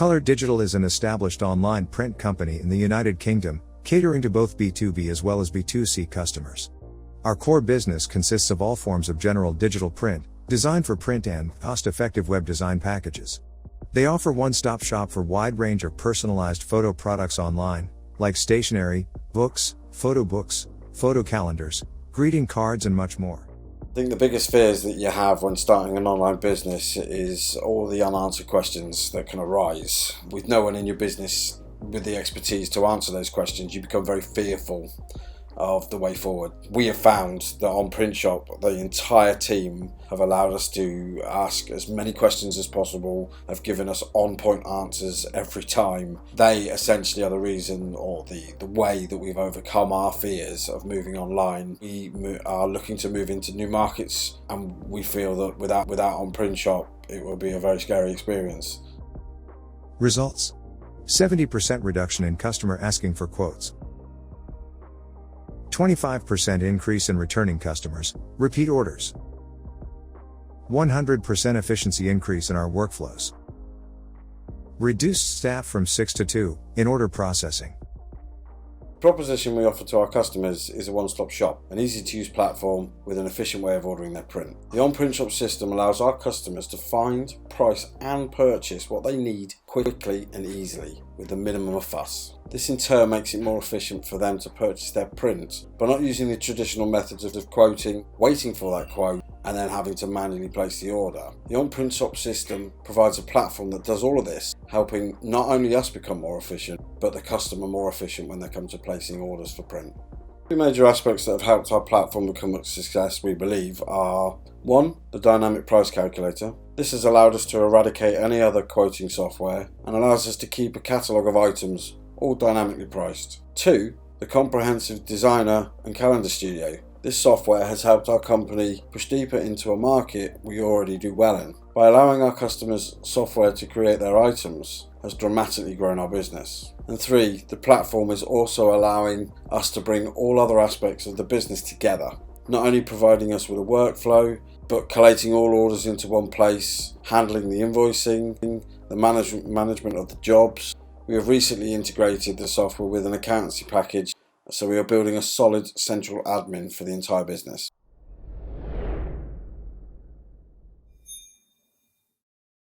Colour Digital is an established online print company in the United Kingdom, catering to both B2B as well as B2C customers. Our core business consists of all forms of general digital print, designed for print and cost-effective web design packages. They offer one-stop shop for a wide range of personalized photo products online, like stationery, books, photo books, photo calendars, greeting cards and much more. I think the biggest fears that you have when starting an online business is all the unanswered questions that can arise. With no one in your business with the expertise to answer those questions, you become very fearful of the way forward. We have found that on OnPrintShop, the entire team have allowed us to ask as many questions as possible, have given us on-point answers every time. They essentially are the reason, or the way that we've overcome our fears of moving online. We are looking to move into new markets, and we feel that without OnPrintShop, it will be a very scary experience. Results: 70% reduction in customer asking for quotes. 25% increase in returning customers, repeat orders. 100% efficiency increase in our workflows. Reduced staff from 6 to 2 in order processing. The proposition we offer to our customers is a one-stop shop, an easy-to-use platform with an efficient way of ordering their print. The OnPrintShop system allows our customers to find, price and purchase what they need quickly and easily with a minimum of fuss. This in turn makes it more efficient for them to purchase their print by not using the traditional methods of quoting, waiting for that quote and then having to manually place the order. The OnPrintShop system provides a platform that does all of this, helping not only us become more efficient, but the customer more efficient when they come to placing orders for print. Two major aspects that have helped our platform become a success, we believe, are 1. The dynamic price calculator. This has allowed us to eradicate any other quoting software and allows us to keep a catalogue of items all dynamically priced. 2. The comprehensive designer and calendar studio. This software has helped our company push deeper into a market we already do well in. By allowing our customers software to create their items has dramatically grown our business. And 3. The platform is also allowing us to bring all other aspects of the business together, not only providing us with a workflow, but collating all orders into one place, handling the invoicing, the management of the jobs. We have recently integrated the software with an accountancy package, so we are building a solid central admin for the entire business.